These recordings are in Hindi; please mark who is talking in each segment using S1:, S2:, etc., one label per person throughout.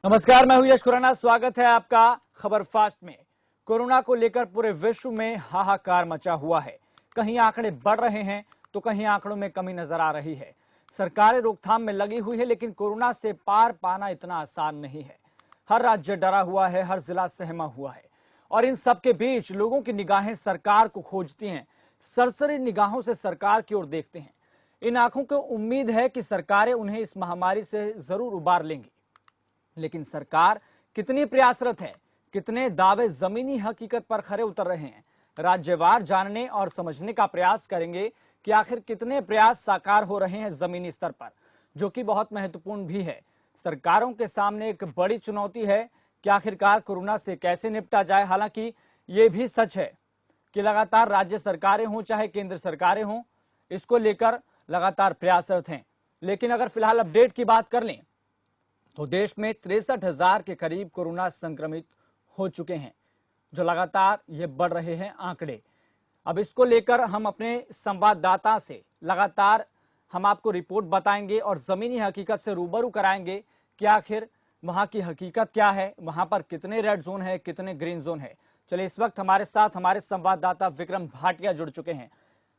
S1: नमस्कार, मैं हूं यश खुराना। स्वागत है आपका खबर फास्ट में। कोरोना को लेकर पूरे विश्व में हाहाकार मचा हुआ है। कहीं आंकड़े बढ़ रहे हैं तो कहीं आंकड़ों में कमी नजर आ रही है। सरकारें रोकथाम में लगी हुई है, लेकिन कोरोना से पार पाना इतना आसान नहीं है। हर राज्य डरा हुआ है, हर जिला सहमा हुआ है, और इन सबके बीच लोगों की निगाहें सरकार को खोजती हैं। सरसरी निगाहों से सरकार की ओर देखते हैं। इन आंखों को उम्मीद है कि सरकारें उन्हें इस महामारी से जरूर उबार लेंगी, लेकिन सरकार कितनी प्रयासरत है, कितने दावे जमीनी हकीकत पर खरे उतर रहे हैं। राज्यवार जानने और समझने का प्रयास करेंगे कि आखिर कितने प्रयास साकार हो रहे हैं जमीनी स्तर पर, जो कि बहुत महत्वपूर्ण भी है। सरकारों के सामने एक बड़ी चुनौती है कि आखिरकार कोरोना से कैसे निपटा जाए। हालांकि ये भी सच है कि लगातार राज्य सरकारें हों चाहे केंद्र सरकारें हों, इसको लेकर लगातार प्रयासरत हैं। लेकिन अगर फिलहाल अपडेट की बात कर लें तो देश में 63,000 के करीब कोरोना संक्रमित हो चुके हैं, जो लगातार ये बढ़ रहे हैं आंकड़े। अब इसको लेकर हम अपने संवाददाता से लगातार हम आपको रिपोर्ट बताएंगे और जमीनी हकीकत से रूबरू कराएंगे कि आखिर वहां की हकीकत क्या है, वहां पर कितने रेड जोन है, कितने ग्रीन जोन है। चलिए, इस वक्त हमारे साथ हमारे संवाददाता विक्रम भाटिया जुड़ चुके हैं।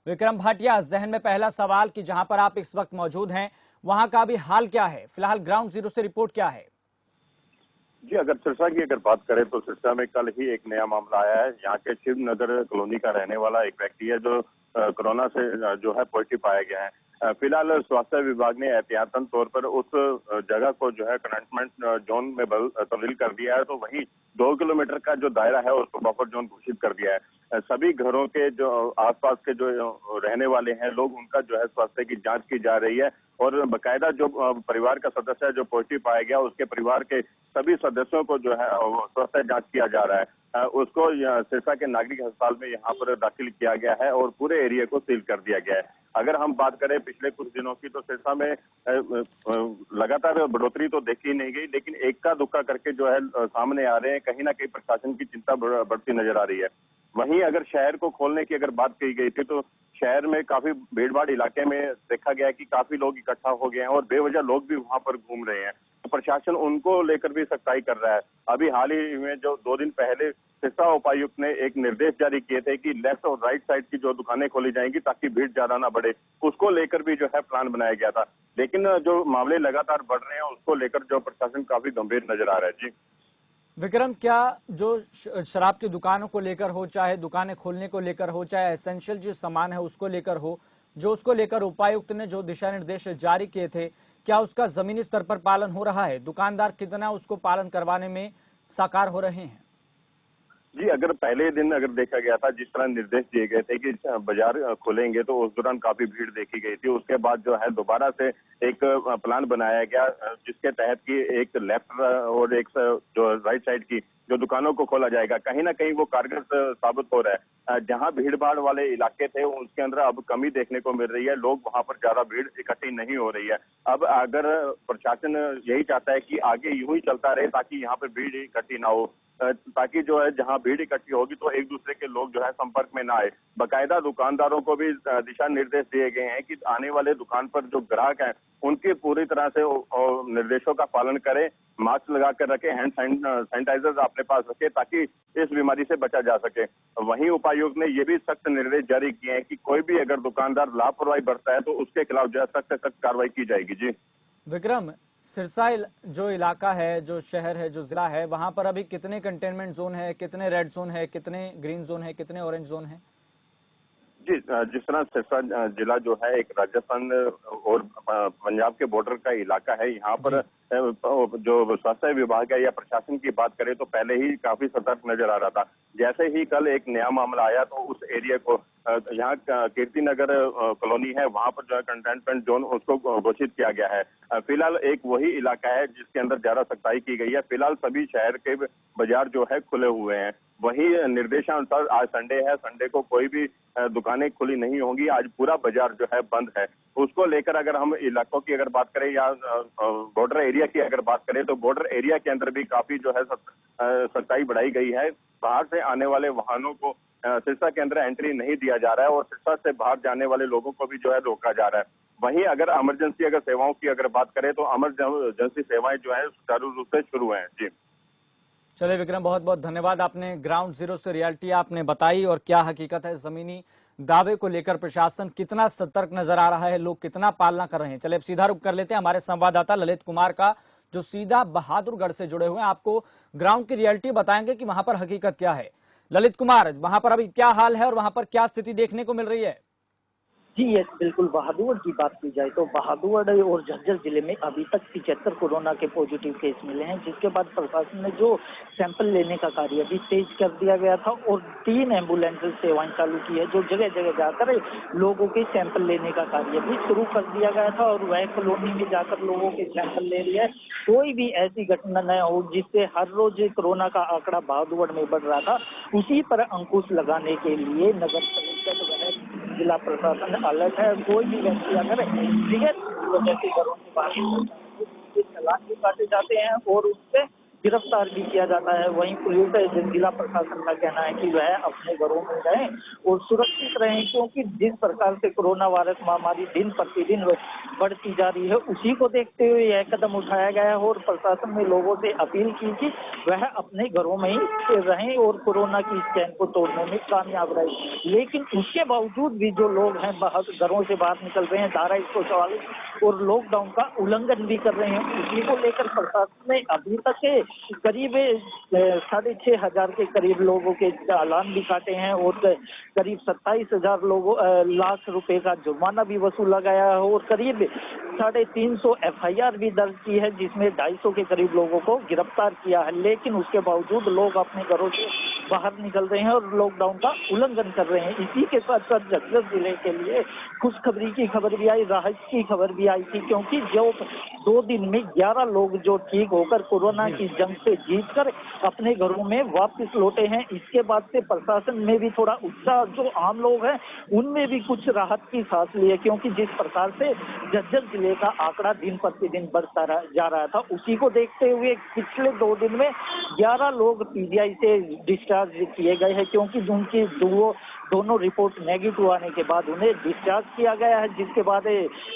S1: विक्रम भाटिया, जहन में पहला सवाल कि जहां पर आप इस वक्त मौजूद हैं वहां का भी हाल क्या है? फिलहाल ग्राउंड जीरो से रिपोर्ट क्या है?
S2: जी, अगर सिरसा की बात करें तो सिरसा में कल ही एक नया मामला आया है। यहाँ के शिवनगर कॉलोनी का रहने वाला एक व्यक्ति है जो कोरोना से जो है पॉजिटिव पाया गया है। फिलहाल स्वास्थ्य विभाग ने एहतियातन तौर पर उस जगह को जो है कंटेनमेंट जोन में तब्दील कर दिया है, तो वहीं 2 किलोमीटर का जो दायरा है उसको बफर जोन घोषित कर दिया है। सभी घरों के जो आसपास के जो रहने वाले हैं लोग, उनका जो है स्वास्थ्य की जांच की जा रही है, और बकायदा जो परिवार का सदस्य है जो पॉजिटिव पाया गया उसके परिवार के सभी सदस्यों को जो है स्वास्थ्य जांच किया जा रहा है। उसको सिरसा के नागरिक अस्पताल में यहाँ पर दाखिल किया गया है और पूरे एरिया को सील कर दिया गया है। अगर हम बात करें पिछले कुछ दिनों की, तो सिरसा में लगातार बढ़ोतरी तो देखी नहीं गई, लेकिन एक्का दुक्का करके जो है सामने आ रहे हैं। कहीं ना कहीं प्रशासन की चिंता बढ़ती नजर आ रही है। वहीं अगर शहर को खोलने की अगर बात की गई थी, तो शहर में काफी भीड़ भाड़ इलाके में देखा गया है कि काफी लोग इकट्ठा हो गए हैं और बेवजह लोग भी वहां पर घूम रहे हैं, तो प्रशासन उनको लेकर भी सख्ताई कर रहा है। अभी हाल ही में जो 2 दिन पहले सिरसा उपायुक्त ने एक निर्देश जारी किए थे कि लेफ्ट और राइट साइड की जो दुकानें खोली जाएंगी ताकि भीड़ ज्यादा ना बढ़े, उसको लेकर भी जो है प्लान बनाया गया था। लेकिन जो मामले लगातार बढ़ रहे हैं उसको लेकर जो प्रशासन काफी गंभीर नजर आ रहा है। जी
S1: विक्रम, क्या जो शराब की दुकानों को लेकर हो, चाहे दुकानें खोलने को लेकर हो, चाहे एसेंशियल जो सामान है उसको लेकर हो, जो उसको लेकर उपायुक्त ने जो दिशा निर्देश जारी किए थे, क्या उसका जमीनी स्तर पर पालन हो रहा है? दुकानदार कितना उसको पालन करवाने में साकार हो रहे हैं?
S2: जी, अगर पहले दिन अगर देखा गया था, जिस तरह निर्देश दिए गए थे कि बाजार खोलेंगे, तो उस दौरान काफी भीड़ देखी गई थी। उसके बाद जो है दोबारा से एक प्लान बनाया गया, जिसके तहत कि एक लेफ्ट और एक जो राइट साइड की जो दुकानों को खोला जाएगा। कहीं ना कहीं वो कारगर साबित हो रहा है। जहां भीड़ भाड़ वाले इलाके थे उसके अंदर अब कमी देखने को मिल रही है, लोग वहां पर ज्यादा भीड़ इकट्ठी नहीं हो रही है। अब अगर प्रशासन यही चाहता है कि आगे यूं ही चलता रहे ताकि यहाँ पे भीड़ इकट्ठी ना हो, ताकि जो है जहां भीड़ इकट्ठी होगी तो एक दूसरे के लोग जो है संपर्क में ना आए। बकायदा दुकानदारों को भी दिशा निर्देश दिए गए हैं कि आने वाले दुकान पर जो ग्राहक हैं उनके पूरी तरह से निर्देशों का पालन करें, मास्क लगा कर रखें, हैंड सैनिटाइजर अपने पास रखें ताकि इस बीमारी से बचा जा सके। वहीं उपायुक्त ने ये भी सख्त निर्देश जारी किए हैं कि कोई भी अगर दुकानदार लापरवाही बरता है तो उसके खिलाफ जो है सख्त से सख्त कार्रवाई की जाएगी। जी
S1: विक्रम, सिरसा जो इलाका है, जो शहर है, जो जिला है, वहां पर अभी कितने कंटेनमेंट जोन है, कितने रेड जोन है, कितने ग्रीन जोन है, कितने ऑरेंज जोन है?
S2: जी, जिस तरह सिरसा जिला जो है एक राजस्थान और पंजाब के बॉर्डर का इलाका है, यहाँ पर जो स्वास्थ्य विभाग है या प्रशासन की बात करें तो पहले ही काफी सतर्क नजर आ रहा था। जैसे ही कल एक नया मामला आया तो उस एरिया को, यहाँ कीर्ति नगर कॉलोनी है, वहां पर जो है कंटेनमेंट जोन उसको घोषित किया गया है। फिलहाल एक वही इलाका है जिसके अंदर ज्यादा सख्ताई की गई है। फिलहाल सभी शहर के बाजार जो है खुले हुए हैं। वही निर्देशानुसार आज संडे है, संडे को कोई भी दुकानें खुली नहीं होंगी। आज पूरा बाजार जो है बंद है। उसको लेकर अगर हम इलाकों की अगर बात करें या बॉर्डर एरिया की अगर बात करें, तो बॉर्डर एरिया के अंदर भी काफी जो है सख्ताई बढ़ाई गई है। बाहर से आने वाले वाहनों को सिरसा के अंदर एंट्री नहीं दिया जा रहा है और सिरसा से बाहर जाने वाले लोगों को भी जो है रोका जा रहा है। वहीं अगर इमरजेंसी अगर सेवाओं की अगर बात करें तो इमरजेंसी सेवाएं जो है सुचारू रूप से शुरू हैं। जी
S1: चलिए विक्रम, बहुत बहुत धन्यवाद। आपने ग्राउंड जीरो से रियलिटी आपने बताई और क्या हकीकत है जमीनी दावे को लेकर प्रशासन कितना सतर्क नजर आ रहा है, लोग कितना पालना कर रहे हैं। चलिए अब सीधा रुख कर लेते हैं हमारे संवाददाता ललित कुमार का, जो सीधा बहादुरगढ़ से जुड़े हुए हैं, आपको ग्राउंड की रियलिटी बताएंगे कि वहां पर हकीकत क्या है। ललित कुमार, वहां पर अभी क्या हाल है और वहां पर क्या स्थिति देखने को मिल रही है?
S3: जी यस, बिल्कुल। बहादुरगढ़ की बात की जाए तो बहादुरगढ़ और झज्जर जिले में अभी तक 75 कोरोना के पॉजिटिव केस मिले हैं, जिसके बाद प्रशासन ने जो सैंपल लेने का कार्य भी तेज कर दिया गया था और 3 एम्बुलेंस सेवाएं चालू की है, जो जगह जगह जाकर लोगों के सैंपल लेने का कार्य भी शुरू कर दिया गया था और वह कॉलोनी में जाकर लोगों के सैंपल ले रही है। कोई भी ऐसी घटना न हो जिससे हर रोज कोरोना का आंकड़ा बहादुरगढ़ में बढ़ रहा था, उसी पर अंकुश लगाने के लिए नगर परिषद जिला प्रशासन अलर्ट है। कोई भी व्यक्ति अगर सिगरेट की वजह से घरों से बाहर चालान भी काटे जाते हैं और उससे गिरफ्तार भी किया जाता है। वहीं पुलिस जिला प्रशासन का कहना है कि वह अपने घरों में रहें और सुरक्षित रहें, क्योंकि जिस प्रकार से कोरोना वायरस महामारी दिन प्रतिदिन बढ़ती जा रही है, उसी को देखते हुए यह कदम उठाया गया है और प्रशासन ने लोगों से अपील की कि वह अपने घरों में ही रहें और कोरोना की इस चैन को तोड़ने में कामयाब रहे। लेकिन उसके बावजूद भी जो लोग हैं घरों से बाहर निकल रहे हैं, धारा 144 और लॉकडाउन का उल्लंघन भी कर रहे हैं, उसी को लेकर प्रशासन ने अभी तक करीब 6,500 के करीब लोगों के चालान भी काटे हैं और करीब 27,000 लाख रुपए का जुर्माना भी वसूला गया है और करीब 350 FIR भी दर्ज की है, जिसमें 250 के करीब लोगों को गिरफ्तार किया है। लेकिन उसके बावजूद लोग अपने घरों से बाहर निकल रहे हैं और लॉकडाउन का उल्लंघन कर रहे हैं। इसी के साथ साथ झज्जर जिले के लिए खुशखबरी की खबर भी आई, राहत की खबर भी आई थी, क्योंकि जो 2 दिन में 11 लोग जो ठीक होकर कोरोना की जंग से जीतकर अपने घरों में वापस लौटे हैं। इसके बाद से प्रशासन में भी थोड़ा उत्साह, जो आम लोग हैं उनमें भी कुछ राहत की सांस ली है, क्योंकि जिस प्रकार से झज्जर जिले का आंकड़ा दिन प्रतिदिन बढ़ता जा रहा था, उसी को देखते हुए पिछले 2 दिन में 11 लोग PGI से डिस्चार्ज किए गए हैं, क्योंकि उनकी दोनों रिपोर्ट नेगेटिव आने के बाद उन्हें डिस्चार्ज किया गया है, जिसके बाद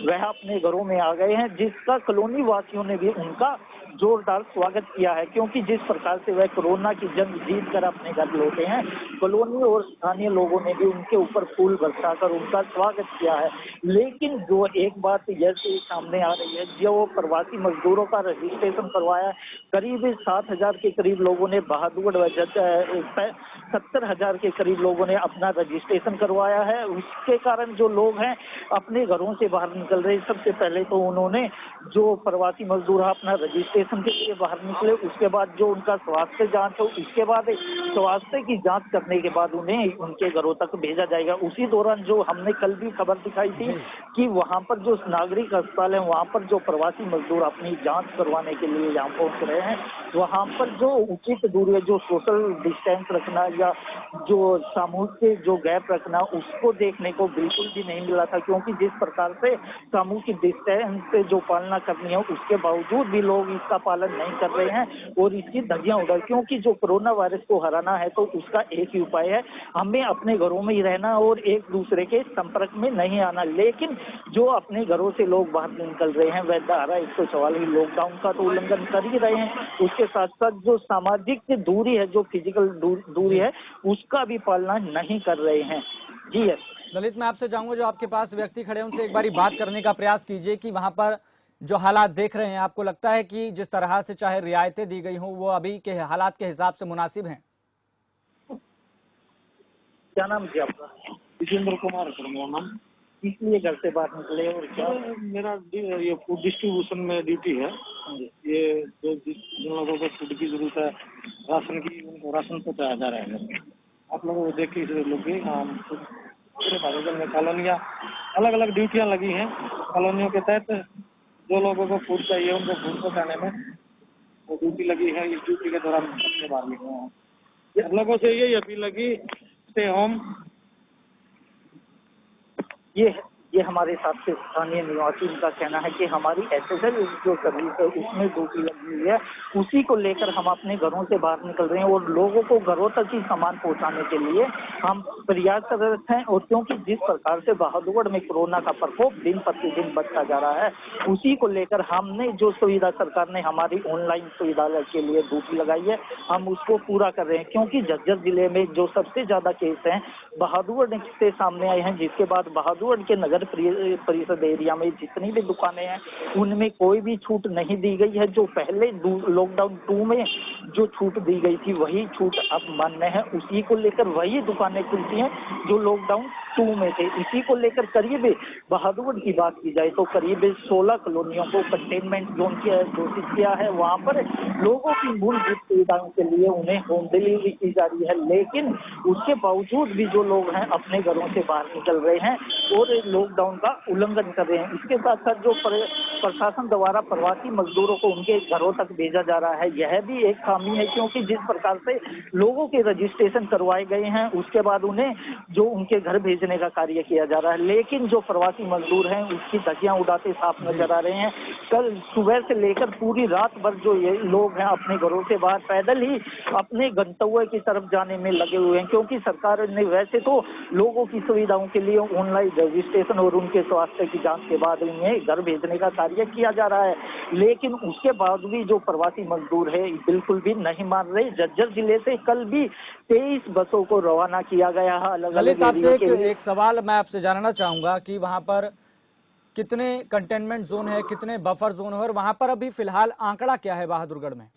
S3: वह अपने घरों में आ गए हैं, जिसका कॉलोनी वासियों ने भी उनका जोरदार स्वागत किया है, क्योंकि जिस प्रकार से वह कोरोना की जंग जीत कर अपने घर लौटे हैं, कॉलोनी और स्थानीय लोगों ने भी उनके ऊपर फूल बरसाकर उनका स्वागत किया है। लेकिन जो एक बात यह सामने आ रही है, जो प्रवासी मजदूरों का रजिस्ट्रेशन करवाया, करीब 7,000 के करीब लोगों ने बहादुरगढ़ 70,000 के करीब लोगों ने अपना रजिस्ट्रेशन करवाया है। उसके कारण जो लोग हैं अपने घरों से बाहर निकल रहे हैं। सबसे पहले तो उन्होंने जो प्रवासी मजदूर अपना रजिस्ट्रेशन के लिए बाहर निकले, उसके बाद जो उनका स्वास्थ्य जांच हो, उसके बाद स्वास्थ्य की जांच करने के बाद उन्हें उनके घरों तक भेजा जाएगा। उसी दौरान जो हमने कल भी खबर दिखाई थी कि वहां पर जो नागरिक अस्पताल है, वहां पर जो प्रवासी मजदूर अपनी जांच करवाने के लिए यहाँ पहुंच रहे हैं, वहां पर जो उचित दूरी है, जो सोशल डिस्टेंस रखना या जो सामूहिक जो गैप रखना, उसको देखने को बिल्कुल भी नहीं मिला था, क्योंकि जिस प्रकार से सामूहिक डिस्टेंस से जो पालना करनी है, उसके बावजूद भी लोग इसका पालन नहीं कर रहे हैं और इसकी धज्जियां उड़ा, क्योंकि जो कोरोना वायरस को हराना है तो उसका एक ही उपाय है, हमें अपने घरों में ही रहना और एक दूसरे के संपर्क में नहीं आना। लेकिन जो अपने घरों से लोग बाहर निकल रहे हैं, वह धारा 144 लॉकडाउन का तो उल्लंघन कर ही रहे हैं, उसके साथ साथ जो सामाजिक दूरी है, जो फिजिकल दूरी है, उसका भी पालना नहीं कर रहे हैं। जी है
S1: ललित, मैं आपसे चाहूंगा जो आपके पास व्यक्ति खड़े हैं उनसे एक बारी बात करने का प्रयास कीजिए कि वहां पर जो हालात देख रहे हैं, आपको लगता है कि जिस तरह से चाहे रियायतें दी गई हों, वो अभी के हालात के हिसाब से मुनासिब हैं?
S3: क्या नाम है आपका?
S4: विजेंद्र कुमार सर मेरा नाम।
S3: इसलिए घर से बाहर निकले और क्या?
S4: मेरा ये फूड डिस्ट्रीब्यूशन में ड्यूटी है। ये जो जिन लोगों को फूड की जरूरत है, राशन की, उनको राशन पहुँचाया जा रहा है। आप लोगों को देख के लोग पूरे भागलपुर में कॉलोनियाँ अलग अलग ड्यूटियाँ लगी हैं। कॉलोनियों के तहत जो लोगों को फूड चाहिए उनको फूड पहुँचाने में वो ड्यूटी लगी है। इस ड्यूटी के दौरान सबसे बाहर निकले हैं। आप लोगों से यही अपील लगी, स्टे होम।
S3: ये ये हमारे साथ के स्थानीय निवासी, उनका कहना है कि हमारी एसएसएल जो सर्विस है उसमें ड्यूटी लगी हुई है, उसी को लेकर हम अपने घरों से बाहर निकल रहे हैं और लोगों को घरों तक ही सामान पहुंचाने के लिए हम प्रयास कर रहे हैं। और क्योंकि जिस प्रकार से बहादुरगढ़ में कोरोना का प्रकोप दिन प्रतिदिन बढ़ता जा रहा है, उसी को लेकर हमने जो सुविधा सरकार ने हमारी ऑनलाइन सुविधा के लिए ड्यूटी लगाई है, हम उसको पूरा कर रहे हैं। क्योंकि झज्जर जिले में जो सबसे ज्यादा केस हैं बहादुरगढ़ से सामने आए हैं, जिसके बाद बहादुरगढ़ के नगर परिषद एरिया में जितनी भी दुकानें हैं उनमें कोई भी छूट नहीं दी गई है। जो पहले लॉकडाउन 2 में जो छूट दी गई थी वही छूट अब मान्य है, उसी को लेकर वही दुकानें खुलती हैं जो लॉकडाउन 2 में थे। इसी को लेकर करीब बहादुरगढ़ की बात की जाए तो करीब 16 कॉलोनियों को कंटेनमेंट जोन घोषित किया है। वहां पर लोगों की मूलभूत सुविधाओं के लिए उन्हें होम डिलीवरी की जा रही है, लेकिन उसके बावजूद भी जो लोग हैं अपने घरों से बाहर निकल रहे हैं और लॉकडाउन का उल्लंघन कर रहे हैं। इसके साथ साथ जो प्रशासन द्वारा प्रवासी मजदूरों को उनके घरों तक भेजा जा रहा है, यह भी एक खामी है। क्योंकि जिस प्रकार से लोगों के रजिस्ट्रेशन करवाए गए हैं उसके बाद उन्हें जो उनके घर भेजने का कार्य किया जा रहा है, लेकिन जो प्रवासी मजदूर हैं उसकी धज्जियां उड़ाते साफ नजर आ रहे हैं। कल सुबह से लेकर पूरी रात भर जो ये लोग हैं अपने घरों से बाहर पैदल ही अपने गंतव्य की तरफ जाने में लगे हुए हैं। क्योंकि सरकार ने वैसे तो लोगों की सुविधाओं के लिए ऑनलाइन रजिस्ट्रेशन और उनके स्वास्थ्य की जांच के बाद उन्हें घर भेजने का कार्य किया जा रहा है, लेकिन उसके बाद भी जो प्रवासी मजदूर है बिल्कुल भी नहीं मान रहे। झज्जर जिले से कल भी 23 बसों को रवाना किया गया है अलग अलग।
S1: ललित, आपसे एक सवाल मैं आपसे जानना चाहूंगा कि वहां पर कितने कंटेनमेंट जोन है, कितने बफर जोन है और वहां पर अभी फिलहाल आंकड़ा क्या है बहादुरगढ़ में?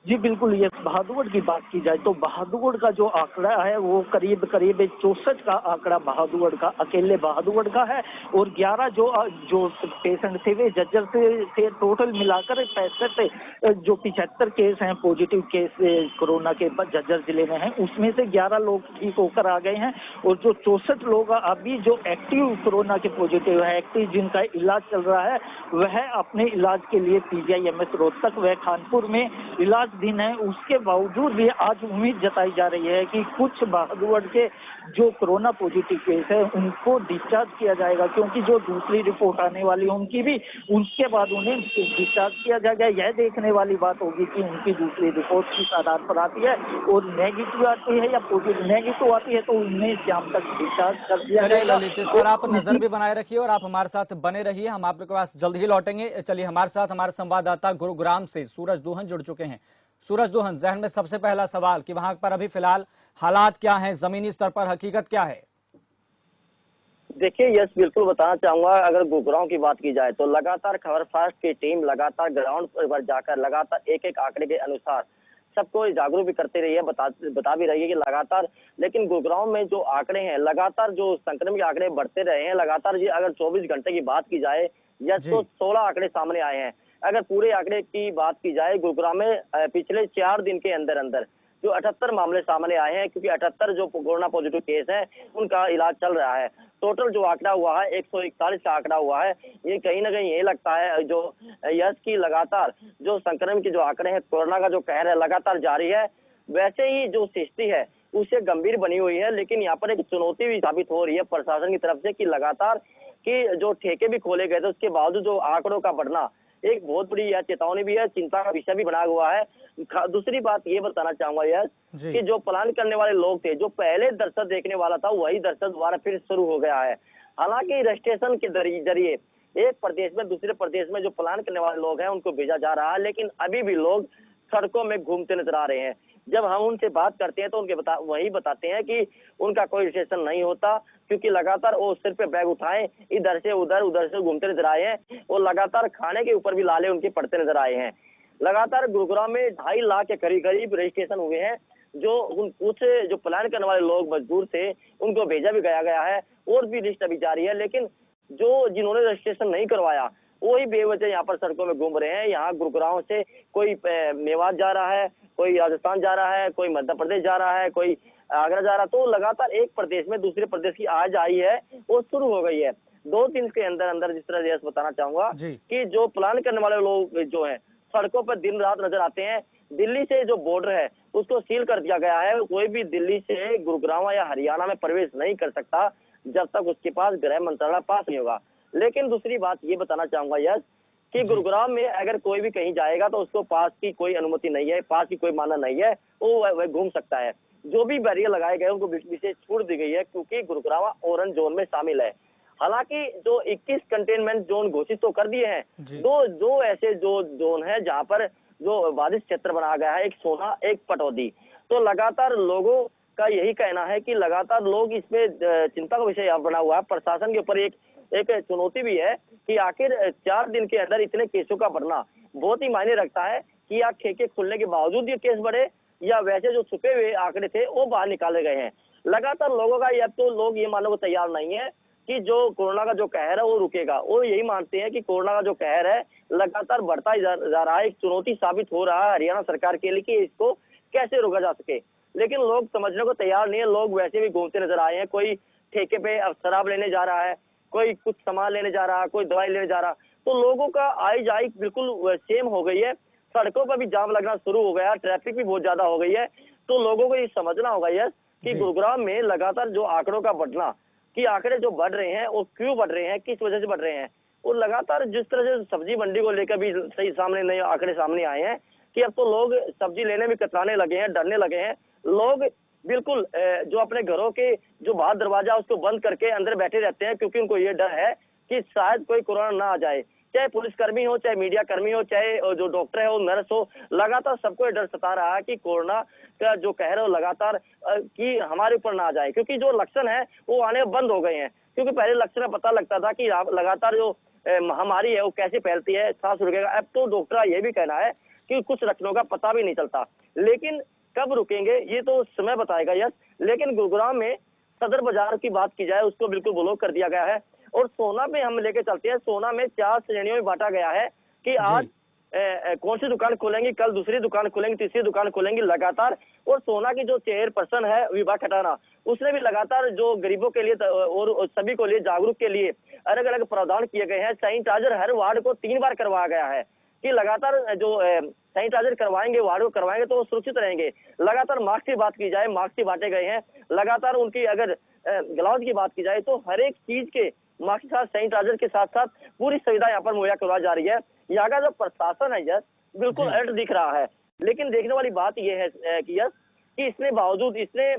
S3: जी बिल्कुल, ये बहादुरगढ़ की बात की जाए तो बहादुरगढ़ का जो आंकड़ा है वो करीब 64 का आंकड़ा बहादुरगढ़ का अकेले बहादुरगढ़ का है। और 11 जो पेशेंट थे वे झज्जर से थे। टोटल मिलाकर 65 जो 75 केस हैं पॉजिटिव केस कोरोना के झज्जर जिले में हैं, उसमें से 11 लोग ठीक होकर आ गए हैं। और जो 64 लोग अभी जो एक्टिव कोरोना के पॉजिटिव है, एक्टिव जिनका इलाज चल रहा है, वह अपने इलाज के लिए पीजीआईएमएस रोहतक व कानपुर में इलाज दिन है। उसके बावजूद भी आज उम्मीद जताई जा रही है कि कुछ बहादुरगढ़ के जो कोरोना पॉजिटिव केस है उनको डिस्चार्ज किया जाएगा, क्योंकि जो दूसरी रिपोर्ट आने वाली है उनकी भी उसके बाद उन्हें डिस्चार्ज किया जाएगा। यह देखने वाली बात होगी कि उनकी दूसरी रिपोर्ट किस आधार पर आती है और नेगेटिव आती है या पॉजिटिव नेगेटिव आती है तो उन्हें शाम तक डिस्चार्ज कर दिया जाएगा।
S1: ललित, इस पर आप नजर भी बनाए रखिए और आप हमारे साथ बने रहिए, हम आपके पास जल्द ही लौटेंगे। चलिए हमारे साथ हमारे संवाददाता गुरुग्राम से सूरज दोहन जुड़ चुके हैं। सूरज दोहन, जहन में सबसे पहला सवाल कि वहां पर अभी फिलहाल हालात क्या हैं, जमीनी स्तर पर हकीकत क्या है?
S5: देखिए यस, बिल्कुल बताना चाहूंगा। अगर गुरुग्राम की बात की जाए तो लगातार खबर फास्ट की टीम लगातार ग्राउंड पर जाकर लगातार एक एक आंकड़े के अनुसार सबको जागरूक भी करते रही है, बता भी रही है कि लगातार। लेकिन गुरुग्राम में जो आंकड़े हैं लगातार जो संक्रमण के आंकड़े बढ़ते रहे हैं लगातार। ये अगर 24 घंटे की बात की जाए या तो 16 आंकड़े सामने आए हैं। अगर पूरे आंकड़े की बात की जाए गुरुग्राम में पिछले 4 दिन के अंदर अंदर जो 78 मामले सामने आए हैं, क्योंकि 78 जो कोरोना पॉजिटिव केस हैं उनका इलाज चल रहा है। टोटल जो आंकड़ा हुआ है 141 का आंकड़ा हुआ है। ये कहीं ना कहीं ये लगता है जो यस की लगातार जो संक्रमण के जो आंकड़े हैं, कोरोना का जो कहर है लगातार जारी है। वैसे ही जो स्थिति है उससे गंभीर बनी हुई है, लेकिन यहाँ पर एक चुनौती भी साबित हो रही है प्रशासन की तरफ से कि लगातार कि जो ठेके भी खोले गए थे उसके बावजूद जो आंकड़ों का बढ़ना एक बहुत बड़ी यह चेतावनी भी है, चिंता का विषय भी बना हुआ है। दूसरी बात ये बताना चाहूंगा यस कि जो प्लान करने वाले लोग थे, जो पहले दर्शक देखने वाला था वही दर्शक दोबारा फिर शुरू हो गया है। हालांकि रजिस्ट्रेशन के जरिए एक प्रदेश में दूसरे प्रदेश में जो प्लान करने वाले लोग हैं उनको भेजा जा रहा है, लेकिन अभी भी लोग सड़कों में घूमते नजर आ रहे हैं। जब हम उनसे बात करते हैं तो उनके वही बताते हैं कि उनका कोई रजिस्ट्रेशन नहीं होता, क्योंकि लगातार वो सिर पे बैग उठाए इधर से उधर से घूमते नजर आए हैं और लगातार खाने के ऊपर भी लाले उनके पड़ते नजर आए हैं। लगातार गुरुग्राम में 2.5 लाख के करीब रजिस्ट्रेशन हुए हैं। जो कुछ जो प्लान करने वाले लोग मजदूर थे उनको भेजा भी गया है और भी लिस्ट अभी जारी है, लेकिन जो जिन्होंने रजिस्ट्रेशन नहीं करवाया वही बेवजह यहाँ पर सड़कों में घूम रहे हैं। यहाँ गुरुग्राम से कोई मेवात जा रहा है, कोई राजस्थान जा रहा है, कोई मध्य प्रदेश जा रहा है, कोई आगरा जा रहा है। तो लगातार एक प्रदेश में दूसरे प्रदेश की आज आई है वो शुरू हो गई है। 2 दिन के अंदर अंदर जिस तरह से बताना चाहूंगा कि जो प्लान करने वाले लोग जो है सड़कों पर दिन रात नजर आते हैं। दिल्ली से जो बॉर्डर है उसको सील कर दिया गया है, कोई भी दिल्ली से गुरुग्राम या हरियाणा में प्रवेश नहीं कर सकता। जब तक उसके पास गृह मंत्रालय पास नहीं होगा। लेकिन दूसरी बात ये बताना चाहूंगा यश कि गुरुग्राम में अगर कोई भी कहीं जाएगा तो उसको पास की कोई अनुमति नहीं है, पास की कोई माना नहीं है, वो वह घूम सकता है। जो भी बैरियर लगाए गए उनको विशेष छूट दी गई है क्योंकि गुरुग्राम ऑरेंज जोन में शामिल है। हालांकि जो 21 कंटेनमेंट जोन घोषित तो कर दिए हैं, दो ऐसे जो जोन है जहां पर जो बाधित क्षेत्र बनाया गया है, एक सोना एक पटौदी। तो लगातार लोगों का यही कहना है कि लगातार लोग इसमें चिंता का विषय बना हुआ है। प्रशासन के ऊपर एक चुनौती भी है कि आखिर 4 दिन के अंदर इतने केसों का बढ़ना बहुत ही मायने रखता है कि या खेके खुलने के बावजूद ये केस बढ़े या वैसे जो छुपे हुए आंकड़े थे वो बाहर निकाले गए हैं। लगातार लोगों का अब तो लोग ये मानने को तैयार नहीं है कि जो कोरोना का जो कहर है वो रुकेगा। वो यही मानते हैं कि कोरोना का जो कहर है लगातार बढ़ता ही जा रहा है, एक चुनौती साबित हो रहा है हरियाणा सरकार के लिए कि इसको कैसे रोका जा सके। लेकिन लोग समझने को तैयार नहीं है। लोग वैसे भी घूमते नजर आए हैं, कोई ठेके पे शराब लेने जा रहा है, कोई कुछ सामान लेने जा रहा है, कोई दवाई लेने जा रहा। तो लोगों का आई जाई बिल्कुल सेम हो गई है, सड़कों पर भी जाम लगना शुरू हो गया, ट्रैफिक भी बहुत ज्यादा हो गई है। तो लोगों को ये समझना होगा यस कि गुरुग्राम में लगातार जो आंकड़ों का बढ़ना, कि आंकड़े जो बढ़ रहे हैं वो क्यों बढ़ रहे हैं, किस वजह से बढ़ रहे हैं। और लगातार जिस तरह से सब्जी मंडी को लेकर भी सही सामने नए आंकड़े सामने आए हैं कि अब तो लोग सब्जी लेने में कतराने लगे हैं, डरने लगे हैं। लोग बिल्कुल जो अपने घरों के जो बाहर दरवाजा उसको बंद करके अंदर बैठे रहते हैं क्योंकि उनको ये डर है कि शायद कोई कोरोना ना आ जाए। चाहे पुलिसकर्मी हो, चाहे मीडिया कर्मी हो, चाहे जो डॉक्टर है, वो नर्स हो, लगातार सबको ये डर सता रहा है कि कोरोना का जो कहर है वो लगातार कि हमारे ऊपर ना आ जाए। क्योंकि जो लक्षण है वो आने बंद हो गए हैं। क्योंकि पहले लक्षण में पता लगता था कि लगातार जो महामारी है वो कैसे फैलती है, सांस रुकेगा। अब तो डॉक्टर ये भी कहना है कि कुछ लक्षणों का पता भी नहीं चलता। लेकिन कब रुकेंगे ये तो समय बताएगा यस। लेकिन गुरुग्राम में सदर बाजार की बात की जाए उसको बिल्कुल ब्लॉक कर दिया गया है। और सोना पे हम लेके चलते हैं। सोना में 4 श्रेणियों में बांटा गया है कि आज कौन सी दुकान खोलेंगी, कल दूसरी दुकान खोलेंगी, तीसरी दुकान खोलेंगी लगातार। और सोना की जो चेयरपर्सन है विभा खटाना, उसने भी लगातार जो गरीबों के लिए और सभी को लिए जागरूक के लिए अलग अलग प्रावधान किए गए हैं। सैनिटाइजर हर वार्ड को 3 बार करवाया गया है कि लगातार जो सैनिटाइजर करवाएंगे, वार्ड को करवाएंगे तो वो सुरक्षित रहेंगे। लगातार मास्क की बात की जाए, मास्क ही बांटे गए हैं। लगातार उनकी अगर ग्लव्स की बात की जाए तो हर एक चीज के मास्क के साथ सैनिटाइजर के साथ साथ पूरी सुविधा यहाँ पर मुहैया करवाई जा रही है। यहाँ का जो प्रशासन है यस बिल्कुल अलर्ट दिख रहा है। लेकिन देखने वाली बात यह है कि यस कि इसने बावजूद इसने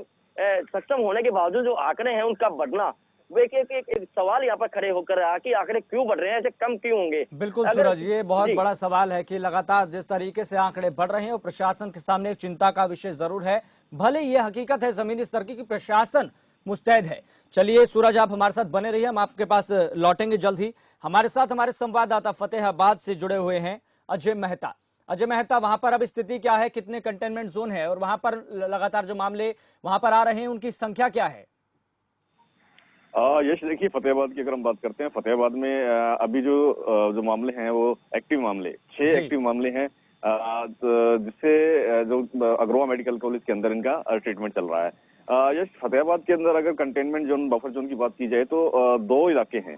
S5: सक्षम होने के बावजूद जो आंकड़े हैं उनका बढ़ना, वो एक सवाल यहाँ पर खड़े होकर रहा कि आंकड़े क्यों बढ़ रहे हैं, ऐसे कम क्यों होंगे।
S1: बिल्कुल सूरज, ये बहुत बड़ा सवाल है कि लगातार जिस तरीके से आंकड़े बढ़ रहे हैं वो प्रशासन के सामने एक चिंता का विषय जरूर है। भले ये हकीकत है जमीनी स्तर की कि प्रशासन मुस्तैद है। चलिए सूरज, आप हमारे साथ बने रहिए, हम आपके पास लौटेंगे जल्द ही। हमारे साथ हमारे संवाददाता फतेहाबाद से जुड़े हुए हैं अजय मेहता। अजय मेहता, वहां पर अब स्थिति क्या है, कितने कंटेनमेंट जोन है और वहां पर लगातार जो मामले वहां पर आ रहे हैं उनकी संख्या क्या है?
S6: यश, देखिए फतेहाबाद की अगर हम बात करते हैं, फतेहाबाद में अभी जो मामले हैं वो एक्टिव मामले 6 एक्टिव मामले हैं, जिससे जो अग्रवा मेडिकल कॉलेज के अंदर इनका ट्रीटमेंट चल रहा है। यश, फतेहाबाद के अंदर अगर कंटेनमेंट जोन, बफर जोन की बात की जाए तो 2 इलाके हैं।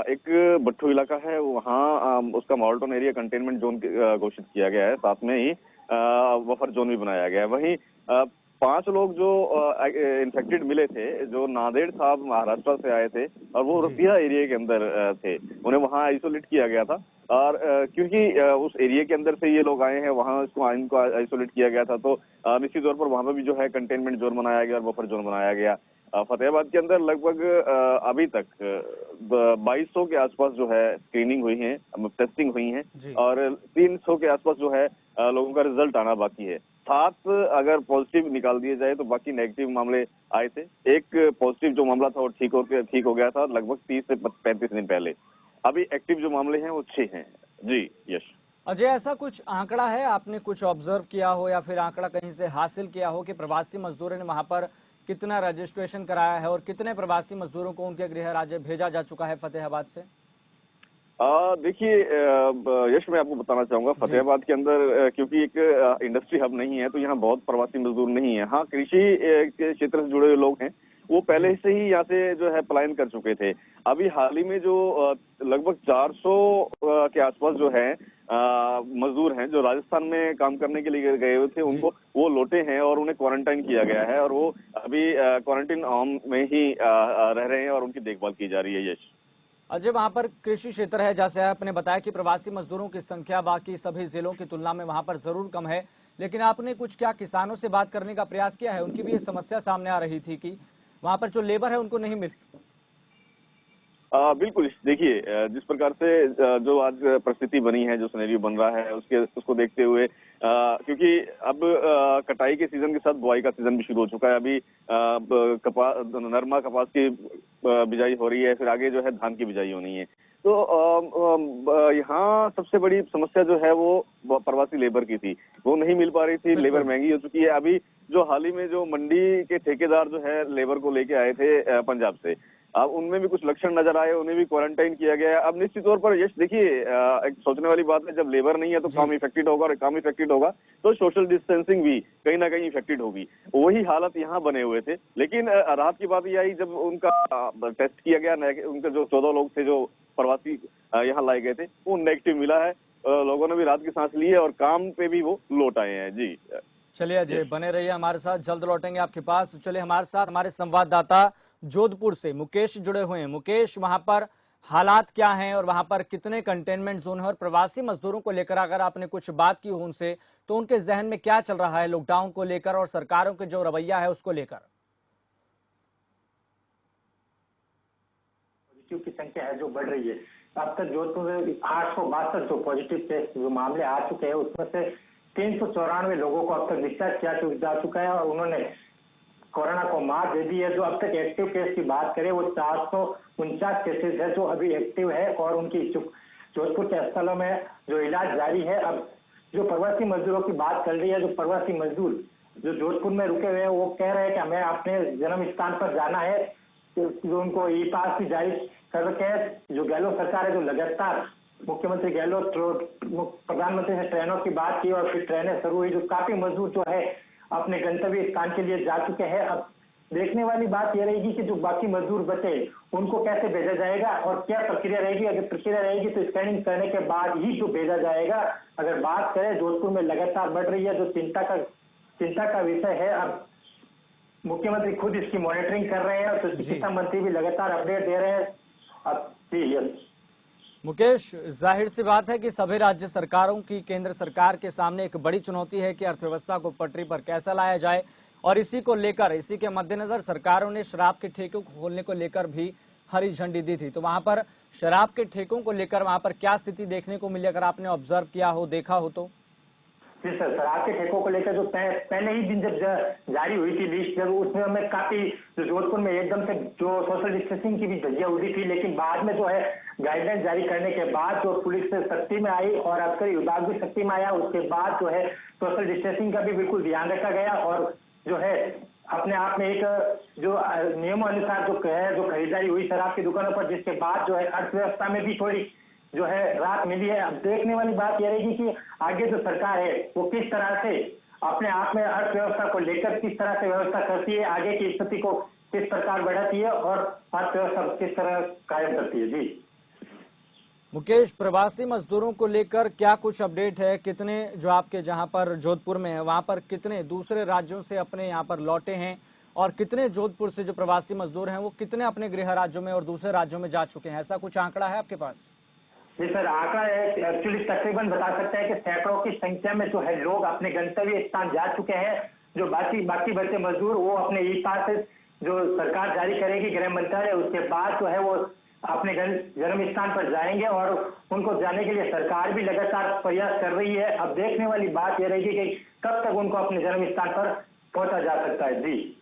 S6: एक भट्टू इलाका है, वहाँ उसका मॉडल एरिया कंटेनमेंट जोन घोषित किया गया है, साथ में ही बफर जोन भी बनाया गया है। वहीं 5 लोग जो इन्फेक्टेड मिले थे, जो नांदेड़ साहब महाराष्ट्र से आए थे और वो रतिया एरिया के अंदर थे, उन्हें वहां आइसोलेट किया गया था। और क्योंकि उस एरिया के अंदर से ये लोग आए हैं, वहां इनको आइसोलेट किया गया था, तो निश्चित तौर पर वहां पर भी जो है कंटेनमेंट जोन बनाया गया और बफर जोन बनाया गया। फतेहाबाद के अंदर लगभग अभी तक 2200 के आसपास जो है स्क्रीनिंग हुई है, टेस्टिंग हुई है और 300 के आसपास जो है लोगों का रिजल्ट आना बाकी है। 7 अगर पॉजिटिव निकाल दिए जाए तो बाकी नेगेटिव मामले आए थे। एक पॉजिटिव जो मामला था वो ठीक हो गया था लगभग 30 से 35 दिन पहले। अभी एक्टिव जो मामले हैं वो 6 हैं। जी यश।
S1: अजय, ऐसा कुछ आंकड़ा है, आपने कुछ ऑब्जर्व किया हो या फिर आंकड़ा कहीं से हासिल किया हो कि प्रवासी मजदूरों ने वहां पर कितना रजिस्ट्रेशन कराया है और कितने प्रवासी मजदूरों को उनके गृह राज्य भेजा जा चुका है फतेहाबाद से?
S6: देखिए यश, मैं आपको बताना चाहूंगा फतेहाबाद के अंदर क्योंकि एक इंडस्ट्री हब नहीं है तो यहाँ बहुत प्रवासी मजदूर नहीं है। हाँ, कृषि के क्षेत्र से जुड़े हुए लोग हैं, वो पहले से ही यहाँ से जो है पलायन कर चुके थे। अभी हाल ही में जो लगभग 400 के आसपास जो है मजदूर हैं जो राजस्थान में काम करने के लिए गए हुए थे, उनको वो लौटे हैं और उन्हें क्वारंटाइन किया गया है और वो अभी क्वारंटाइन होम में ही रह रहे हैं और उनकी देखभाल की जा रही है। यश
S1: अजय, वहां पर कृषि क्षेत्र है, जैसे आपने बताया कि प्रवासी मजदूरों की संख्या बाकी सभी जिलों की तुलना में वहां पर जरूर कम है, लेकिन आपने कुछ क्या किसानों से बात करने का प्रयास किया है? उनकी भी ये समस्या सामने आ रही थी कि वहां पर जो लेबर है उनको नहीं मिल।
S6: बिल्कुल, देखिए जिस प्रकार से जो आज परिस्थिति बनी है, जो सिनेरियो बन रहा है उसको देखते हुए क्योंकि अब कटाई के सीजन के साथ बुआई का सीजन भी शुरू हो चुका है। अभी नरमा कपास की बिजाई हो रही है, फिर आगे जो है धान की बिजाई होनी है। तो यहाँ सबसे बड़ी समस्या जो है वो प्रवासी लेबर की थी, वो नहीं मिल पा रही थी। लेबर महंगी हो चुकी है। अभी जो हाल ही में जो मंडी के ठेकेदार जो है लेबर को लेके आए थे पंजाब से, अब उनमें भी कुछ लक्षण नजर आए, उन्हें भी क्वारंटाइन किया गया है। अब निश्चित तौर पर यश देखिए, एक सोचने वाली बात है, जब लेबर नहीं है तो काम इफेक्टेड होगा और काम इफेक्टेड होगा तो सोशल डिस्टेंसिंग भी कहीं ना कहीं इफेक्टेड होगी। वही हालत यहाँ बने हुए थे। लेकिन राहत की बात यह आई जब उनका टेस्ट किया गया, उनके जो 14 लोग थे जो प्रवासी यहाँ लाए गए थे, वो नेगेटिव मिला है। लोगों ने भी राहत की सांस ली है और काम पे भी वो लौट आए हैं। जी
S1: चलिए अजय, बने रहिए हमारे साथ, जल्द लौटेंगे आपके पास। चलिए हमारे साथ हमारे संवाददाता जोधपुर से मुकेश जुड़े हुए हैं। मुकेश, वहां पर हालात क्या हैं और वहां पर कितने कंटेनमेंट जोन है, और प्रवासी मजदूरों को लेकर अगर आपने कुछ बात की हो उनसे तो उनके जहन में क्या चल रहा है लॉकडाउन को लेकर और सरकारों के जो रवैया है उसको लेकर?
S7: पॉजिटिव की संख्या है जो बढ़ रही है। अब तक जोधपुर में 862 जो पॉजिटिव टेस्ट जो मामले आ चुके हैं उसमें से 394 लोगों को अब तक डिस्चार्ज किया जा चुका है और उन्होंने कोरोना को मात दे दी है। जो अब तक एक्टिव केस की बात करें वो 449 केसेस है जो अभी एक्टिव है और उनकी जोधपुर के अस्पतालों में जो इलाज जारी है। अब जो प्रवासी मजदूरों की बात चल रही है, जो प्रवासी मजदूर जो जोधपुर में रुके हुए हैं वो कह रहे हैं कि हमें अपने जन्म स्थान पर जाना है, जो उनको ई पास भी जारी कर रखे हैं। जो गहलोत सरकार है जो लगातार मुख्यमंत्री गहलोत प्रधानमंत्री से ट्रेनों की बात की और फिर ट्रेनें शुरू हुई, जो काफी मजदूर जो है अपने गंतव्य स्थान के लिए जा चुके हैं। अब देखने वाली बात यह रहेगी कि जो बाकी मजदूर बचे उनको कैसे भेजा जाएगा और क्या प्रक्रिया रहेगी। अगर प्रक्रिया रहेगी तो स्कैनिंग करने के बाद ही जो भेजा जाएगा। अगर बात करें जोधपुर में लगातार बढ़ रही है जो चिंता का विषय है। अब मुख्यमंत्री खुद इसकी मॉनिटरिंग कर रहे हैं और तो चिकित्सा मंत्री भी लगातार अपडेट दे रहे हैं। अब
S1: मुकेश, जाहिर सी बात है कि सभी राज्य सरकारों की केंद्र सरकार के सामने एक बड़ी चुनौती है कि अर्थव्यवस्था को पटरी पर कैसे लाया जाए, और इसी को लेकर, इसी के मद्देनजर सरकारों ने शराब के ठेकों को खोलने को लेकर भी हरी झंडी दी थी। तो वहां पर शराब के ठेकों को लेकर वहां पर क्या स्थिति देखने को मिली, अगर आपने ऑब्जर्व किया हो, देखा हो तो?
S7: जी सर, शराब के ठेकों को लेकर जो पहले ही दिन जब जारी हुई थी लिस्ट, जब उसमें हमें काफी जोधपुर में एकदम से जो सोशल डिस्टेंसिंग की भी धज्जियां उड़ी थी, लेकिन बाद में जो है गाइडलाइन जारी करने के बाद जो पुलिस सख्ती में आई और आबकारी विभाग भी सख्ती में आया, उसके बाद जो है सोशल डिस्टेंसिंग का भी बिल्कुल ध्यान रखा गया और जो है अपने आप में एक जो नियमों अनुसार जो खरीदारी हुई शराब की दुकानों पर, जिसके बाद जो है अर्थव्यवस्था में भी थोड़ी जो है राहत मिली है। अब देखने वाली बात यह रहेगी कि आगे जो सरकार है वो किस तरह से अपने आप में अर्थव्यवस्था को लेकर किस तरह से व्यवस्था करती है, आगे की स्थिति को किस प्रकार बढ़ाती है और अर्थव्यवस्था किस तरह कायम करती है। जी
S1: मुकेश, प्रवासी मजदूरों को लेकर क्या कुछ अपडेट है? कितने जो आपके जहां पर जोधपुर में है वहां पर कितने दूसरे राज्यों से अपने यहां पर लौटे हैं, और कितने जोधपुर से जो प्रवासी मजदूर हैं वो कितने अपने गृह राज्यों में और दूसरे राज्यों में जा चुके हैं? ऐसा कुछ आंकड़ा है आपके पास?
S7: जी सर, आंकड़ा एक्चुअली तकरीबन बता सकते हैं कि सैकड़ों की संख्या में जो है लोग अपने गंतव्य स्थान जा चुके हैं। जो बाकी बचे मजदूर वो अपने ई पास जो सरकार जारी करेगी गृह मंत्रालय, उसके बाद जो है वो अपने जन्म स्थान पर जाएंगे और उनको जाने के लिए सरकार भी लगातार प्रयास कर रही है। अब देखने वाली बात यह रहेगी कि कब तक उनको अपने जन्म स्थान पर पहुंचा जा सकता है। जी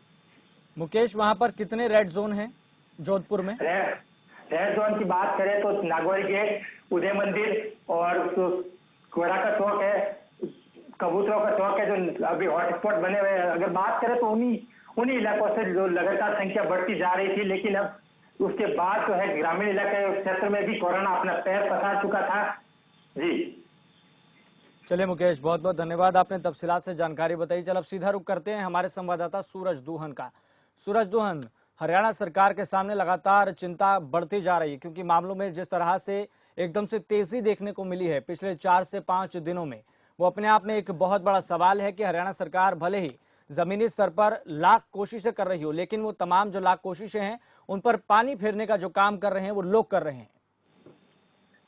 S1: मुकेश, वहां पर कितने रेड जोन हैं जोधपुर में?
S7: रेड जोन की बात करें तो नागौरी गेट, उदय मंदिर और कोड़ा का चौक है, कबूतरों का चौक है जो अभी हॉटस्पॉट बने हुए हैं। अगर बात करें तो उन्हीं इलाकों से जो लगातार संख्या बढ़ती जा रही थी, लेकिन अब उसके बाद जो है ग्रामीण इलाके क्षेत्र में भी कोरोना अपना पैर पसार चुका था। जी
S1: चलिए मुकेश, बहुत बहुत धन्यवाद, आपने तफसीलात से जानकारी बताई। चल अब सीधा रुख करते हैं हमारे संवाददाता सूरज दुहन का। सूरज दुहन, हरियाणा सरकार के सामने लगातार चिंता बढ़ती जा रही है, क्योंकि मामलों में जिस तरह से एकदम से तेजी देखने को मिली है पिछले 4 से 5 दिनों में, वो अपने आप में एक बहुत बड़ा सवाल है कि हरियाणा सरकार भले ही जमीनी स्तर पर लाख कोशिशें कर रही हो, लेकिन वो तमाम जो लाख कोशिशें हैं उन पर पानी फेरने का जो काम कर रहे हैं वो लोग कर रहे हैं।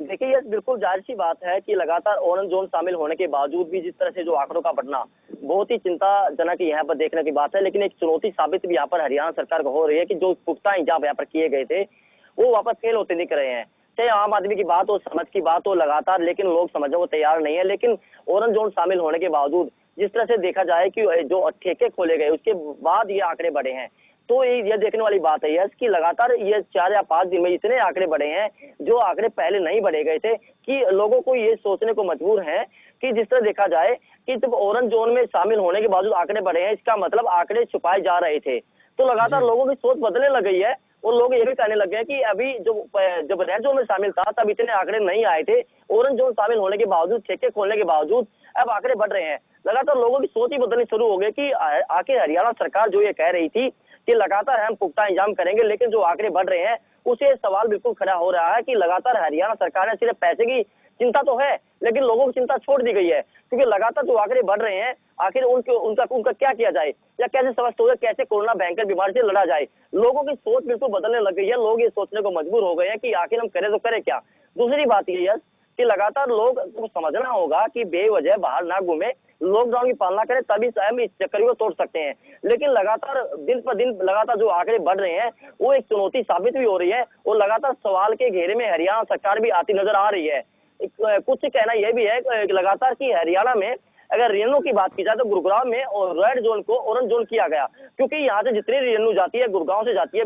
S5: देखिए, ये बिल्कुल जाहिर सी बात है कि लगातार ऑरेंज जोन शामिल होने के बावजूद भी जिस तरह से जो आंकड़ों का बढ़ना बहुत ही चिंताजनक यहाँ पर देखने की बात है। लेकिन एक चुनौती साबित भी यहाँ पर हरियाणा सरकार को हो रही है कि जो पुख्ता इंतजाम यहाँ पर किए गए थे वो वापस फेल होते दिख रहे हैं। चाहे आम आदमी की बात हो, समझ की बात हो, लगातार लेकिन लोग समझने को तैयार नहीं है। लेकिन ऑरेंज जोन शामिल होने के बावजूद जिस तरह से देखा जाए कि जो ठेके खोले गए उसके बाद ये आंकड़े बढ़े हैं, तो ये देखने वाली बात है यस कि लगातार ये 4 या 5 दिन में इतने आंकड़े बढ़े हैं जो आंकड़े पहले नहीं बढ़े गए थे, कि लोगों को ये सोचने को मजबूर है कि जिस तरह देखा जाए कि जब ऑरेंज जोन में शामिल होने के बावजूद आंकड़े बढ़े हैं, इसका मतलब आंकड़े छुपाए जा रहे थे। तो लगातार लोगों की सोच बदलने लग गई है और लोग ये भी कहने लग गए कि अभी जब रेड जोन में शामिल था तब इतने आंकड़े नहीं आए थे, ऑरेंज जोन शामिल होने के बावजूद, ठेके खोलने के बावजूद अब आंकड़े बढ़ रहे हैं। लगातार लोगों की सोच ही बदलनी शुरू हो गई कि आखिर हरियाणा सरकार जो ये कह रही थी कि लगातार हम पुख्ता इंतजाम करेंगे, लेकिन जो आंकड़े बढ़ रहे हैं उसे सवाल बिल्कुल खड़ा हो रहा है कि लगातार हरियाणा सरकार ने सिर्फ पैसे की चिंता तो है लेकिन लोगों की चिंता छोड़ दी गई है, क्योंकि लगातार जो आंकड़े बढ़ रहे हैं आखिर उनका क्या किया जाए या कैसे समझते हुए कैसे कोरोना भयंकर बीमारी से लड़ा जाए। लोगों की सोच बिल्कुल बदलने लग गई है। लोग ये सोचने को मजबूर हो गए हैं कि आखिर हम करें तो करें क्या। दूसरी बात ये है कि लगातार लोग को समझना होगा कि बेवजह बाहर ना घूमे, लॉकडाउन की पालना करें, तभी स्वयं इस चक्कर को तोड़ सकते हैं। लेकिन लगातार दिन पर दिन लगातार जो आंकड़े बढ़ रहे हैं वो एक चुनौती साबित भी हो रही है और लगातार सवाल के घेरे में हरियाणा सरकार भी आती नजर आ रही है। कुछ कहना यह भी है लगातार कि हरियाणा में अगर रेणु की बात की जाए तो गुरुग्राम में और रेड जोन को ऑरेंज जोन किया गया, क्योंकि यहाँ से जितनी रेणु जाती है गुरुग्राम से जाती है।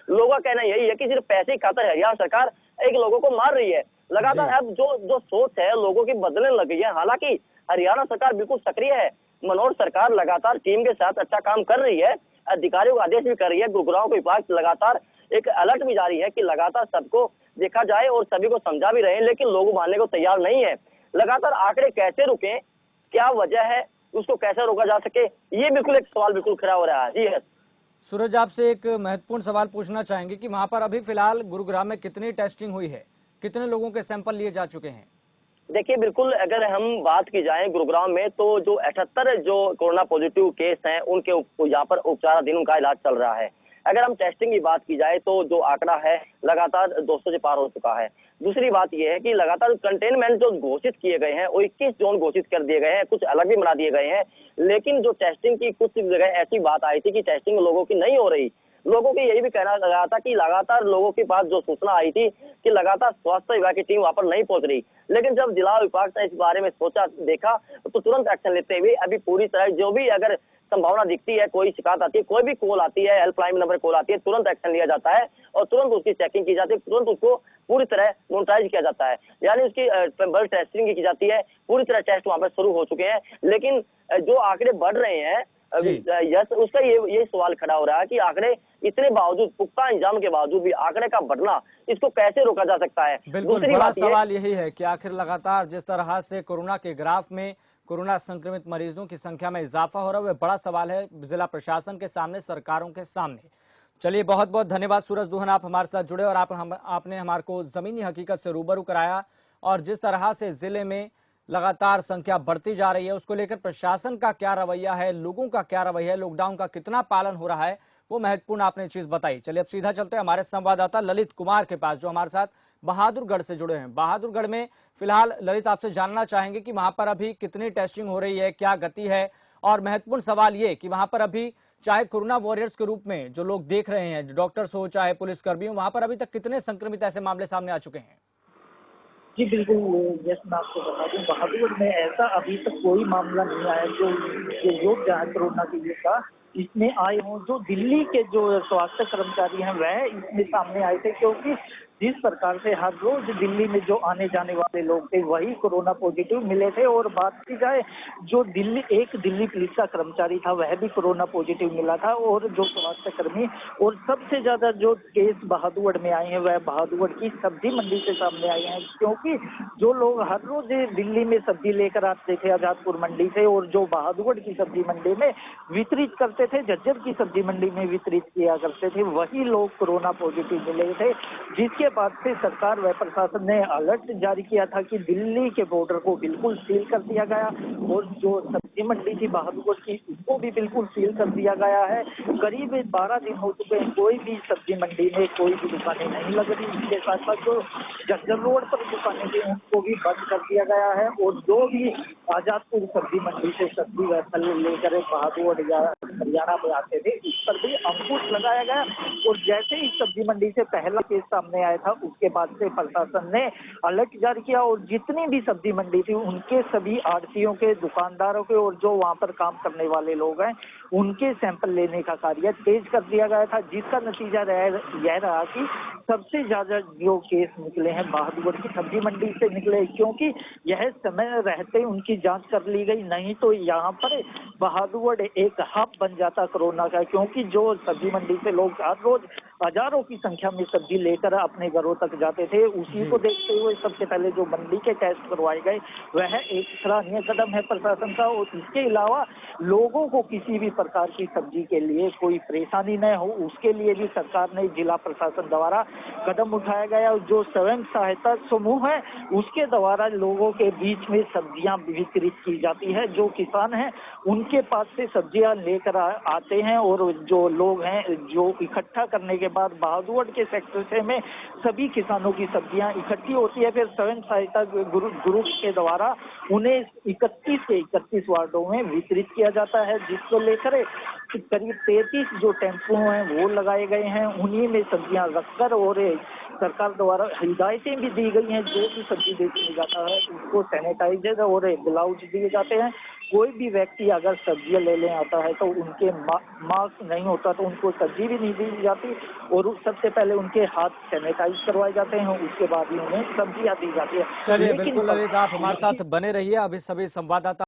S5: लोगों का कहना यही है कि सिर्फ पैसे की खातिर हरियाणा सरकार एक लोगों को मार रही है। लगातार अब जो सोच है लोगों की बदलने लग गई है। हालांकि हरियाणा सरकार बिल्कुल सक्रिय है, मनोहर सरकार लगातार टीम के साथ अच्छा काम कर रही है, अधिकारियों को आदेश भी कर रही है। गुरुग्राम को विभाग लगातार एक अलर्ट भी जारी है कि लगातार सबको देखा जाए और सभी को समझा भी रहे, लेकिन लोग मानने को तैयार नहीं है। लगातार आंकड़े कैसे रुके, क्या वजह है, उसको कैसे रोका जा सके, ये बिल्कुल एक सवाल बिल्कुल खड़ा हो रहा है। जी है
S1: सूरज, आपसे एक महत्वपूर्ण सवाल पूछना चाहेंगे कि वहां पर अभी फिलहाल गुरुग्राम में कितनी टेस्टिंग हुई है, कितने लोगों के सैंपल लिए जा चुके हैं?
S5: देखिए, बिल्कुल अगर हम बात की जाए गुरुग्राम में तो जो 78 जो कोरोना पॉजिटिव केस हैं उनके यहाँ पर उपचाराधीन उनका इलाज चल रहा है। अगर हम टेस्टिंग की बात की जाए तो जो आंकड़ा है लगातार 200 से पार हो चुका है। दूसरी बात यह है कि लगातार कंटेनमेंट जो घोषित किए गए हैं वो 21 जोन घोषित कर दिए गए हैं, कुछ अलग भी बना दिए गए हैं। लेकिन जो टेस्टिंग की कुछ जगह ऐसी बात आई थी कि टेस्टिंग लोगों की नहीं हो रही। लोगों की यही भी कहना लगा था कि लगातार लोगों के पास जो सूचना आई थी कि लगातार स्वास्थ्य विभाग की टीम वहां पर नहीं पहुंच रही, लेकिन जब जिला विभाग ने इस बारे में सोचा देखा तो तुरंत एक्शन लेते हुए अभी पूरी तरह जो भी अगर संभावना दिखती है, कोई शिकायत आती है, कोई भी कॉल आती है, हेल्पलाइन नंबर कॉल आती है, तुरंत एक्शन लिया जाता है और तुरंत उसकी चेकिंग की जाती है, तुरंत उसको पूरी तरह मॉनिटराइज किया जाता है, यानी उसकी ब्लड टेस्टिंग की जाती है। पूरी तरह टेस्ट वहां पर शुरू हो चुके हैं। लेकिन जो आंकड़े बढ़ रहे हैं यस, उसका ये सवाल खड़ा हो रहा है कि आंकड़े इतने बावजूद, पुख्ता इंतजाम के बावजूद भी आंकड़े का बढ़ना, इसको कैसे रोका जा सकता है?
S1: बिल्कुल, बड़ा सवाल यही है कि आखिर लगातार जिस तरह से कोरोना के ग्राफ में कोरोना संक्रमित मरीजों की संख्या में इजाफा हो रहा है, वह बड़ा सवाल है जिला प्रशासन के सामने, सरकारों के सामने। चलिए, बहुत बहुत धन्यवाद सूरज दुहन, आप हमारे साथ जुड़े और आपने हमारे को जमीनी हकीकत से रूबरू कराया और जिस तरह से जिले में लगातार संख्या बढ़ती जा रही है उसको लेकर प्रशासन का क्या रवैया है, लोगों का क्या रवैया है, लॉकडाउन का कितना पालन हो रहा है, वो महत्वपूर्ण आपने चीज बताई। चलिए अब सीधा चलते हैं हमारे संवाददाता ललित कुमार के पास जो हमारे साथ बहादुरगढ़ से जुड़े हैं। बहादुरगढ़ में फिलहाल ललित आपसे जानना चाहेंगे कि वहां पर अभी कितनी टेस्टिंग हो रही है, क्या गति है, और महत्वपूर्ण सवाल ये कि वहां पर अभी चाहे कोरोना वॉरियर्स के रूप में जो लोग देख रहे हैं, डॉक्टर्स हो चाहे पुलिसकर्मी हो, वहां पर अभी तक कितने संक्रमित ऐसे मामले सामने आ चुके हैं?
S3: जी बिल्कुल, यस मैं आपको बता दूं बहादुरगढ़ में ऐसा अभी तक कोई मामला नहीं आया जो योग जहाँ कोरोना के लिए का इसमें आए हों। जो दिल्ली के जो स्वास्थ्य कर्मचारी हैं वह इसमें सामने आए थे, क्योंकि जिस प्रकार से हर रोज दिल्ली में जो आने जाने वाले लोग थे वही कोरोना पॉजिटिव मिले थे। और बात की जाए जो दिल्ली पुलिस का कर्मचारी था वह भी कोरोना पॉजिटिव मिला था। और जो स्वास्थ्य कर्मी और सबसे ज्यादा जो केस बहादुरगढ़ में आए हैं वह बहादुरगढ़ की सब्जी मंडी से सामने आए हैं, क्योंकि जो लोग हर रोज दिल्ली में सब्जी लेकर आते थे आजादपुर मंडी से और जो बहादुरगढ़ की सब्जी मंडी में वितरित करते करते थे, झज्जर की सब्जी मंडी में वितरित किया करते थे, वही लोग कोरोना पॉजिटिव मिले थे, जिसके बाद से सरकार व प्रशासन ने अलर्ट जारी किया था कि दिल्ली के बॉर्डर को बिल्कुल सील कर दिया गया और जो सब्जी मंडी थी बहादुरगढ़ की उसको भी बिल्कुल सील कर दिया गया है। करीब 12 दिन हो चुके हैं, कोई भी सब्जी मंडी में कोई भी दुकानें नहीं लग रही। इसके साथ साथ जो झज्जर रोड पर दुकानें थी उनको भी बंद कर दिया गया है और जो भी आजादपुर सब्जी मंडी से सब्जी व फल लेकर बहादुरगढ़ या हरियाणा में आते थे उस पर भी अंकुश लगाया गया और जैसे ही सब्जी मंडी से पहला केस सामने आया था उसके बाद से प्रशासन ने अलर्ट जारी किया और जितनी भी सब्जी मंडी थी उनके सभी आड़तियों के, दुकानदारों के और जो वहां पर काम करने वाले लोग हैं उनके सैंपल लेने का कार्य तेज कर दिया गया था, जिसका नतीजा यह रहा कि सबसे ज्यादा जो केस निकले हैं बहादुरगढ़ की सब्जी मंडी से निकले, क्योंकि यह समय रहते उनकी जांच कर ली गई, नहीं तो यहाँ पर बहादुरगढ़ एक हब बन जाता कोरोना का, क्योंकि जो सब्जी मंडी से लोग हर रोज हजारों की संख्या में सब्जी लेकर अपने घरों तक जाते थे। उसी को देखते हुए सबसे पहले जो मंडी के टेस्ट करवाए गए वह एक सराहनीय कदम है प्रशासन का और इसके अलावा लोगों को किसी भी प्रकार की सब्जी के लिए कोई परेशानी न हो उसके लिए भी सरकार ने जिला प्रशासन द्वारा कदम उठाया गया। जो स्वयं सहायता समूह है उसके द्वारा लोगों के बीच में सब्जियां वितरित की जाती है। जो किसान हैं उनके पास से सब्जियां लेकर आते हैं और जो लोग हैं जो इकट्ठा करने के बाद बहादुरगढ़ के सेक्टर से में सभी किसानों की सब्जियां इकट्ठी होती है, फिर स्वयं सहायता ग्रुप के द्वारा उन्हें 31 के 31 वार्डों में वितरित किया जाता है, जिसको लेकर करीब 33 जो टेम्पो हैं वो लगाए गए हैं, उन्हीं में सब्जियां रखकर और सरकार द्वारा हिदायतें भी दी गई हैं, जो भी सब्जी बेचने जाता है उसको सैनिटाइजर और ग्लव्स दिए जाते हैं। कोई भी व्यक्ति अगर सब्जियां लेने आता है तो उनके मास्क नहीं होता तो उनको सब्जी भी नहीं दी जाती और सबसे पहले उनके हाथ सैनिटाइज करवाए जाते हैं, उसके बाद ही उन्हें सब्जियां दी जाती है।
S1: चलिए बिल्कुल ललित, आप हमारे साथ बने रहिए। अभी सभी संवाददाता